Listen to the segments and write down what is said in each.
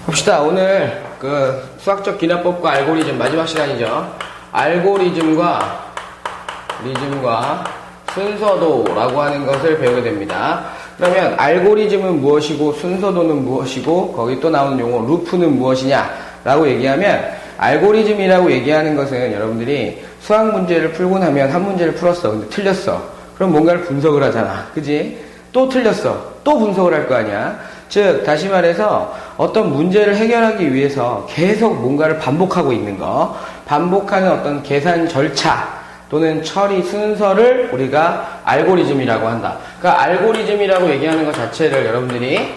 봅시다. 오늘 그 수학적 기납법과 알고리즘 마지막 시간이죠. 알고리즘과 순서도라고 하는 것을 배우게 됩니다. 그러면 알고리즘은 무엇이고 순서도는 무엇이고 거기 또 나오는 용어 루프는 무엇이냐라고 얘기하면 알고리즘이라고 얘기하는 것은 여러분들이 수학 문제를 풀고 나면 한 문제를 풀었어. 근데 틀렸어. 그럼 뭔가를 분석을 하잖아. 그지? 또 틀렸어. 또 분석을 할 거 아니야. 즉 다시 말해서 어떤 문제를 해결하기 위해서 계속 뭔가를 반복하고 있는 거, 반복하는 어떤 계산 절차 또는 처리 순서를 우리가 알고리즘이라고 한다. 그러니까 알고리즘이라고 얘기하는 것 자체를 여러분들이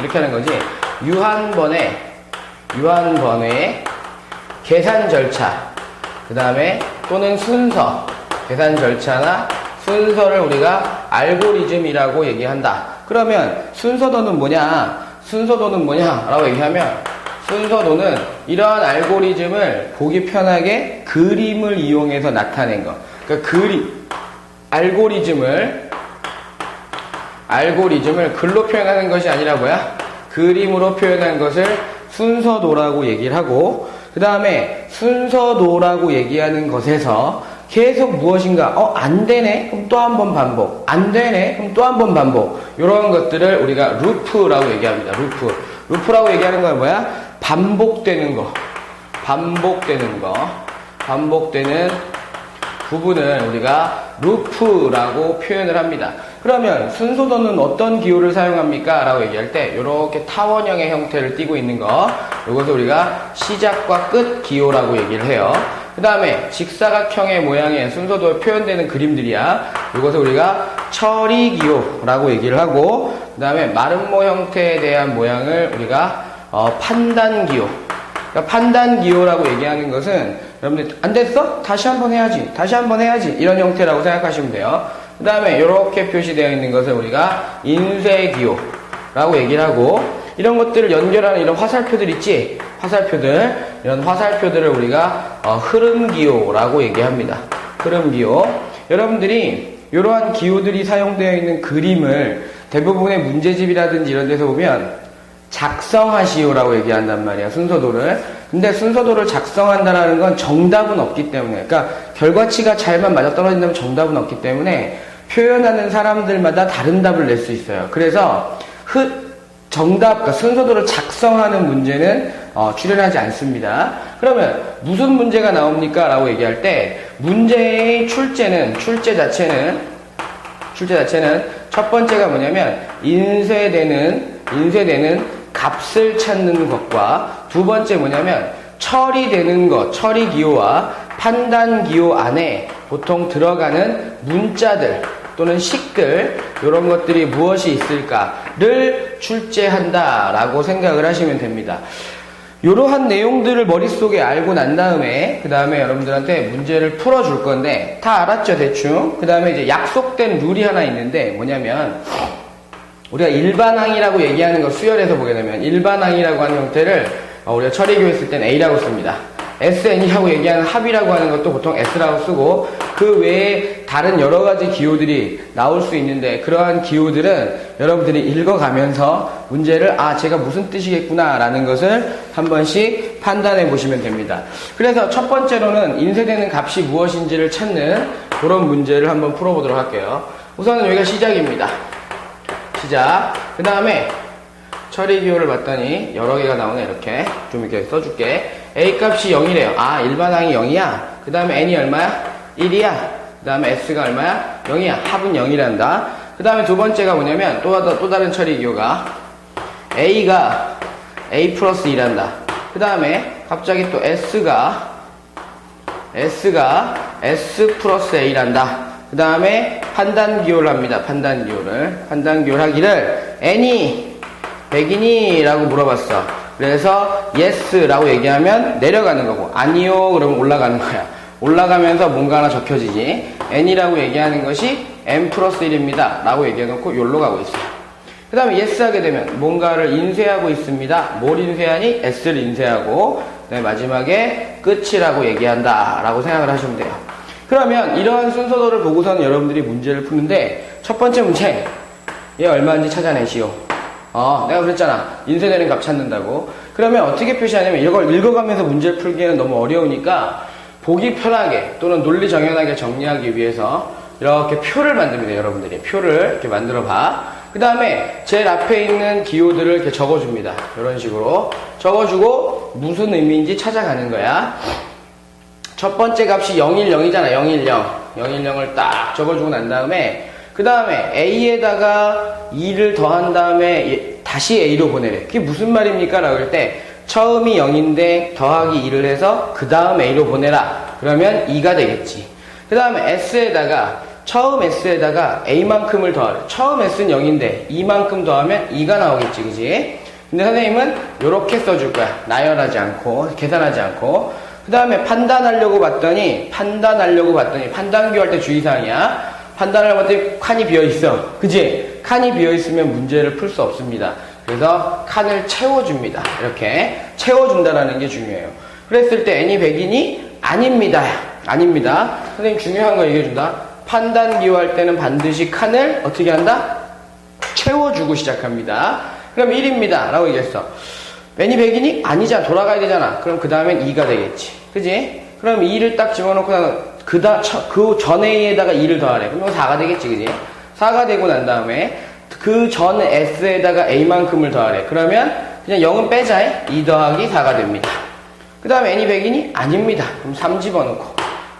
이렇게 하는 거지. 유한번의 계산 절차, 그 다음에 또는 순서, 계산 절차나 순서를 우리가 알고리즘이라고 얘기한다. 그러면 순서도는 뭐냐? 순서도는 뭐냐라고 얘기하면 순서도는 이러한 알고리즘을 보기 편하게 그림을 이용해서 나타낸 거. 그러니까 알고리즘을 글로 표현하는 것이 아니라 뭐야? 그림으로 표현한 것을 순서도라고 얘기를 하고, 그 다음에 순서도라고 얘기하는 것에서 계속 무엇인가, 안 되네? 그럼 또 한 번 반복. 안 되네? 그럼 또 한 번 반복. 이런 것들을 우리가 루프라고 얘기합니다. 루프라고 얘기하는 건 뭐야? 반복되는 부분을 우리가 루프라고 표현을 합니다. 그러면 순서도는 어떤 기호를 사용합니까? 라고 얘기할 때 이렇게 타원형의 형태를 띠고 있는 거, 이것을 우리가 시작과 끝 기호라고 얘기를 해요. 그 다음에 직사각형의 모양의 순서도에 표현되는 그림들이야. 이것을 우리가 처리 기호라고 얘기를 하고, 그 다음에 마름모 형태에 대한 모양을 우리가 판단 기호. 그러니까 판단 기호라고 얘기하는 것은 여러분들 안 됐어? 다시 한번 해야지. 이런 형태라고 생각하시면 돼요. 그 다음에 이렇게 표시되어 있는 것을 우리가 인쇄 기호라고 얘기를 하고, 이런 것들을 연결하는 이런 화살표들 있지? 이런 화살표들을 우리가 흐름 기호라고 얘기합니다. 흐름 기호. 여러분들이 이러한 기호들이 사용되어 있는 그림을 대부분의 문제집이라든지 이런 데서 보면 작성하시오라고 얘기한단 말이야, 순서도를. 근데 순서도를 작성한다는 건 정답은 없기 때문에, 그러니까 결과치가 잘만 맞아떨어진다면 정답은 없기 때문에 표현하는 사람들마다 다른 답을 낼 수 있어요. 그래서 그러니까 순서도를 작성하는 문제는 출연하지 않습니다. 그러면 무슨 문제가 나옵니까? 라고 얘기할 때 문제의 출제 자체는 첫 번째가 뭐냐면 인쇄되는 값을 찾는 것과, 두 번째 뭐냐면 처리되는 것, 처리 기호와 판단 기호 안에 보통 들어가는 문자들 또는 식들, 이런 것들이 무엇이 있을까를 출제한다라고 생각을 하시면 됩니다. 이러한 내용들을 머릿속에 알고 난 다음에 그 다음에 여러분들한테 문제를 풀어줄 건데, 다 알았죠, 대충? 그 다음에 이제 약속된 룰이 하나 있는데 뭐냐면, 우리가 일반항이라고 얘기하는 거 수열에서 보게 되면 일반항이라고 하는 형태를 우리가 처리기호 했을 땐 A라고 씁니다. SN이라고 얘기하는 합이라고 하는 것도 보통 S라고 쓰고, 그 외에 다른 여러 가지 기호들이 나올 수 있는데, 그러한 기호들은 여러분들이 읽어가면서 문제를 제가 무슨 뜻이겠구나 라는 것을 한 번씩 판단해 보시면 됩니다. 그래서 첫 번째로는 인쇄되는 값이 무엇인지를 찾는 그런 문제를 한번 풀어보도록 할게요. 우선은 여기가 시작입니다. 그 다음에 처리 기호를 봤더니 여러 개가 나오네. 이렇게 좀 이렇게 써줄게. A 값이 0이래요. 일반항이 0이야. 그 다음에 n이 얼마야? 1이야. 그 다음에 s가 얼마야? 0이야. 합은 0이란다. 그 다음에 두 번째가 뭐냐면 또 다른 처리 기호가 a가 a 플러스 2란다. 그 다음에 갑자기 또 s가 s 플러스 a란다. 그 다음에 판단 기호를 합니다. 판단 기호를 하기를 n이 100이니? 라고 물어봤어. 그래서 yes라고 얘기하면 내려가는 거고, 아니요 그러면 올라가는 거야. 올라가면서 뭔가 하나 적혀지지. n이라고 얘기하는 것이 n 플러스 1입니다 라고 얘기해놓고 여기로 가고 있어요. 그 다음에 yes 하게 되면 뭔가를 인쇄하고 있습니다. 뭘 인쇄하니? s를 인쇄하고, 그 다음에 마지막에 끝이라고 얘기한다 라고 생각을 하시면 돼요. 그러면 이러한 순서도를 보고서는 여러분들이 문제를 푸는데, 첫 번째 문제, 얘 얼마인지 찾아내시오. 내가 그랬잖아. 인쇄되는 값 찾는다고. 그러면 어떻게 표시하냐면 이걸 읽어가면서 문제를 풀기에는 너무 어려우니까 보기 편하게 또는 논리 정연하게 정리하기 위해서 이렇게 표를 만듭니다. 여러분들이 표를 이렇게 만들어 봐. 그 다음에 제일 앞에 있는 기호들을 이렇게 적어줍니다. 이런 식으로 적어주고 무슨 의미인지 찾아가는 거야. 첫 번째 값이 010이잖아. 010. 010을 딱 적어주고 난 다음에 그 다음에 A에다가 2를 더한 다음에 다시 A로 보내래. 그게 무슨 말입니까? 라고 할 때 처음이 0인데 더하기 2를 해서 그 다음 A로 보내라. 그러면 2가 되겠지. 그 다음에 S에다가 처음 S에다가 A만큼을 더하래. 처음 S는 0인데 2만큼 더하면 2가 나오겠지. 그지? 근데 선생님은 이렇게 써줄 거야. 나열하지 않고 계산하지 않고. 그 다음에 판단하려고 봤더니 판단기호할 때 주의사항이야. 판단을 봤더니 칸이 비어있어. 그지? 칸이 비어있으면 문제를 풀 수 없습니다. 그래서 칸을 채워줍니다. 이렇게 채워준다라는 게 중요해요. 그랬을 때 n이 100이니? 아닙니다. 아닙니다. 선생님 중요한 거 얘기해준다. 판단기호할 때는 반드시 칸을 어떻게 한다? 채워주고 시작합니다. 그럼 1입니다. 라고 얘기했어. n이 100이니? 아니잖아. 돌아가야 되잖아. 그럼 그 다음엔 2가 되겠지. 그지? 그럼 2를 딱 집어넣고 그 전 A에다가 2를 더하래. 그럼 4가 되겠지. 그지? 4가 되고 난 다음에 그 전 S에다가 A만큼을 더하래. 그러면 그냥 0은 빼자. 2 더하기 4가 됩니다. 그 다음에 n이 100이니? 아닙니다. 그럼 3 집어넣고.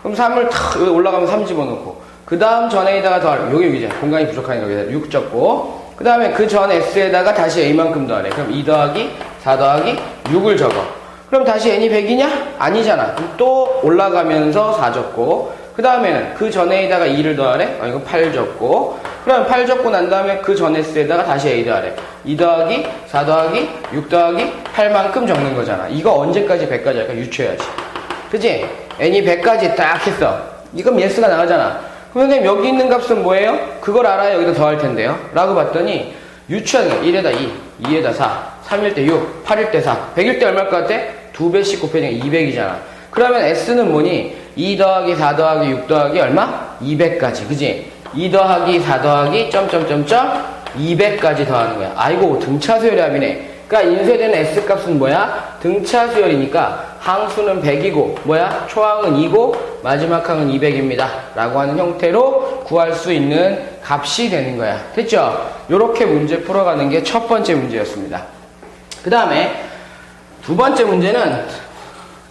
그럼 3을 탁 올라가면 3 집어넣고. 그 다음 전 A에다가 더하래. 요게 이제 공간이 부족하니까 여기다 6 적고. 그 다음에 그 전 S에다가 다시 A만큼 더하래. 그럼 2 더하기 4 더하기 6을 적어. 그럼 다시 n이 100이냐? 아니잖아. 그럼 또 올라가면서 4 적고. 그 다음에는 그 전 A에다가 2를 더하래. 이거 8 적고. 그럼 8 적고 난 다음에 그 전 S에다가 다시 A 더하래. 2 더하기 4 더하기 6 더하기 8만큼 적는 거잖아. 이거 언제까지 100까지 할까? 유추해야지. 그치? n이 100까지 딱 했어. 이건 예스가 나가잖아. 그럼 선생님 여기 있는 값은 뭐예요? 그걸 알아야 여기다 더할 텐데요. 라고 봤더니 유추하는 거야. 1에다 2, 2에다 4, 3일 때 6, 8일 때 4, 100일 때 얼마일 것 같아? 2배씩 곱해주니까 200이잖아. 그러면 S는 뭐니? 2 더하기 4 더하기 6 더하기 얼마? 200까지. 그지? 2 더하기 4 더하기 점점점점 200까지 더하는 거야. 아이고 등차 수열합이네. 그러니까 인쇄되는 S값은 뭐야? 등차 수열이니까 항수는 100이고 뭐야? 초항은 2고 마지막 항은 200입니다. 라고 하는 형태로 구할 수 있는 값이 되는 거야. 됐죠? 요렇게 문제 풀어가는 게 첫 번째 문제였습니다. 그 다음에 두 번째 문제는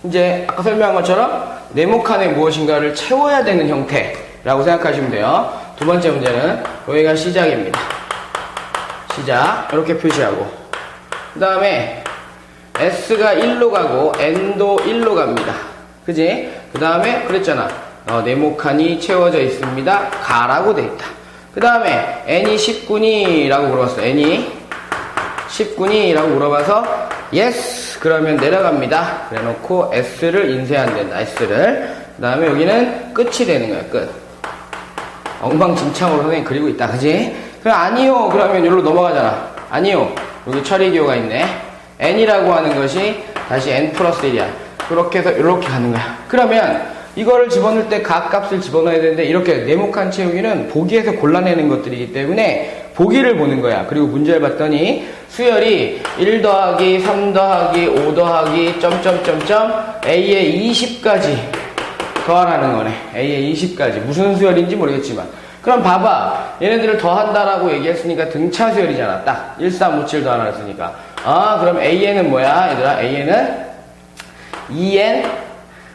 이제 아까 설명한 것처럼 네모칸에 무엇인가를 채워야 되는 형태라고 생각하시면 돼요. 두 번째 문제는 여기가 시작입니다. 시작 이렇게 표시하고 그 다음에 S가 1로 가고 N도 1로 갑니다. 그지? 그 다음에 그랬잖아. 네모칸이 채워져 있습니다. 가라고 돼 있다. 그 다음에 N이 10군이 라고 물어봤어. N이 10군이 라고 물어봐서 yes 그러면 내려갑니다. 그래 놓고 S를 인쇄해야 된다. S를. 그 다음에 여기는 끝이 되는 거야. 끝. 엉망진창으로 선생님 그리고 있다. 그지? 그럼 아니요 그러면 여기로 넘어가잖아. 아니요 여기 처리기호가 있네. N이라고 하는 것이 다시 N 플러스 1이야. 그렇게 해서 이렇게 가는 거야. 그러면 이거를 집어넣을 때 각 값을 집어넣어야 되는데 이렇게 네모칸 채우기는 보기에서 골라내는 것들이기 때문에 보기를 보는 거야. 그리고 문제를 봤더니 수열이 1 더하기 3 더하기 5 더하기 점점점점 A에 20까지 더하라는 거네. A에 20까지. 무슨 수열인지 모르겠지만. 그럼 봐봐. 얘네들을 더한다라고 얘기했으니까 등차 수열이잖아. 딱 1, 3, 5, 7 더하라 했으니까. 아 그럼 A에는 뭐야? 얘들아 A에는 2n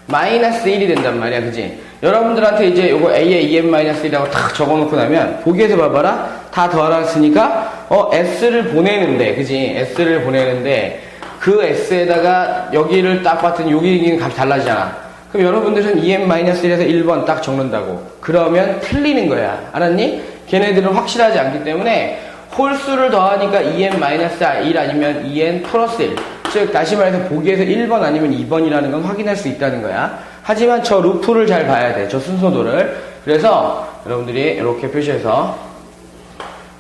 마이너스 1이 된단 말이야. 그지? 여러분들한테 이제 요거 A에 2n 마이너스 1이라고 탁 적어놓고 나면 보기에서 봐봐라. 다 더하라 했으니까 S를 보내는데 그지? S를 보내는데 그 S에다가 여기를 딱 봤더니 여기 값이 달라지잖아. 그럼 여러분들은 2n 마이너스 1에서 1번 딱 적는다고. 그러면 틀리는 거야. 알았니? 걔네들은 확실하지 않기 때문에 홀수를 더하니까 2n 마이너스 1 아니면 2n 플러스 1. 즉 다시 말해서 보기에서 1번 아니면 2번이라는 건 확인할 수 있다는 거야. 하지만 저 루프를 잘 봐야 돼. 저 순서도를. 그래서 여러분들이 이렇게 표시해서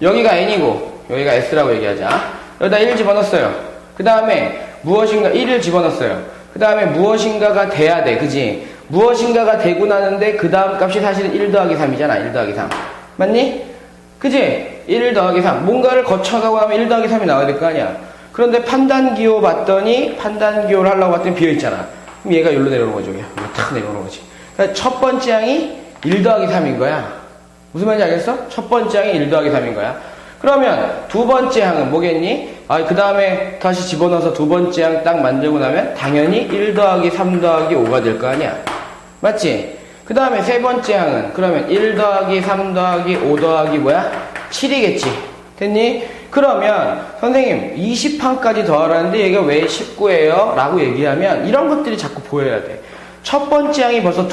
여기가 n이고 여기가 s라고 얘기하자. 여기다 1 집어넣었어요. 그 다음에 무엇인가 1을 집어넣었어요. 그 다음에 무엇인가가 돼야 돼. 그지? 무엇인가가 되고 나는데 그 다음 값이 사실은 1 더하기 3이잖아. 1 더하기 3. 맞니? 그지? 1 더하기 3. 뭔가를 거쳐가고 하면 1 더하기 3이 나와야 될 거 아니야. 그런데 판단기호 봤더니, 판단기호를 하려고 봤더니 비어있잖아. 그럼 얘가 여기로 내려오는 거죠. 여기 탁 내려오는 거지. 그러니까 첫 번째 항이 1 더하기 3인 거야. 무슨 말인지 알겠어? 첫 번째 항이 1 더하기 3인 거야. 그러면 두 번째 항은 뭐겠니? 그 다음에 다시 집어넣어서 두 번째 항 딱 만들고 나면 당연히 1 더하기 3 더하기 5가 될 거 아니야. 맞지? 그 다음에 세 번째 항은 그러면 1 더하기 3 더하기 5 더하기 뭐야? 7이겠지. 됐니? 그러면 선생님 20항까지 더하라는데 얘가 왜 19예요? 라고 얘기하면 이런 것들이 자꾸 보여야 돼. 첫 번째 항이 벌써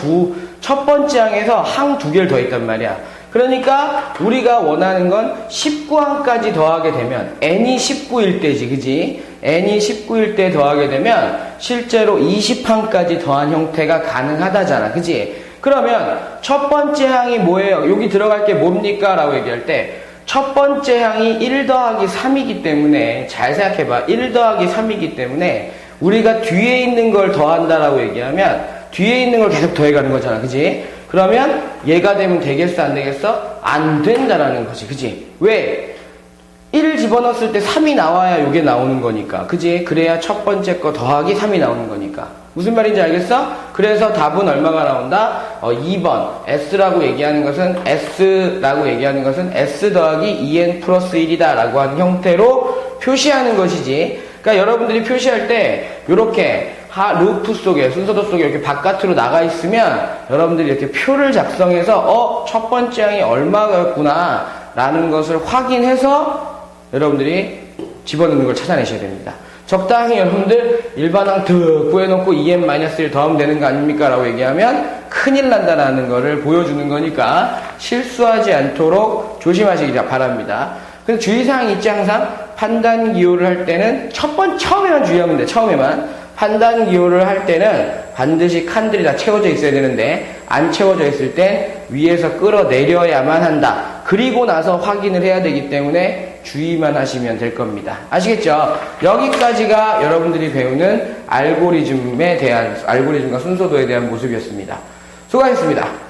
첫 번째 항에서 항 2개를 더했단 말이야. 그러니까 우리가 원하는 건 19항까지 더하게 되면 n이 19일 때지, 그지? n이 19일 때 더하게 되면 실제로 20항까지 더한 형태가 가능하다잖아, 그지? 그러면 첫 번째 항이 뭐예요? 여기 들어갈 게 뭡니까? 라고 얘기할 때 첫 번째 항이 1 더하기 3이기 때문에 잘 생각해봐. 1 더하기 3이기 때문에 우리가 뒤에 있는 걸 더한다라고 얘기하면 뒤에 있는 걸 계속 더해가는 거잖아, 그지? 그러면 얘가 되면 되겠어, 안 되겠어? 안 된다라는 거지, 그지? 왜? 1 집어넣었을 때 3이 나와야 이게 나오는 거니까, 그지? 그래야 첫 번째 거 더하기 3이 나오는 거니까. 무슨 말인지 알겠어? 그래서 답은 얼마가 나온다? 2번. S라고 얘기하는 것은, S 더하기 2n 플러스 1이다 라고 하는 형태로 표시하는 것이지. 그러니까 여러분들이 표시할 때, 요렇게, 루프 속에, 순서도 속에 이렇게 바깥으로 나가 있으면, 여러분들이 이렇게 표를 작성해서, 첫 번째 항이 얼마였구나, 라는 것을 확인해서, 여러분들이 집어넣는 걸 찾아내셔야 됩니다. 적당히 여러분들 일반항 득 구해놓고 2n-1 더하면 되는 거 아닙니까? 라고 얘기하면 큰일 난다라는 거를 보여주는 거니까 실수하지 않도록 조심하시기 바랍니다. 그래서 주의사항이 있지 항상 판단 기호를 할 때는 처음에만 주의하면 돼. 처음에만. 판단 기호를 할 때는 반드시 칸들이 다 채워져 있어야 되는데 안 채워져 있을 땐 위에서 끌어내려야만 한다. 그리고 나서 확인을 해야 되기 때문에 주의만 하시면 될 겁니다. 아시겠죠? 여기까지가 여러분들이 배우는 알고리즘과 순서도에 대한 모습이었습니다. 수고하셨습니다.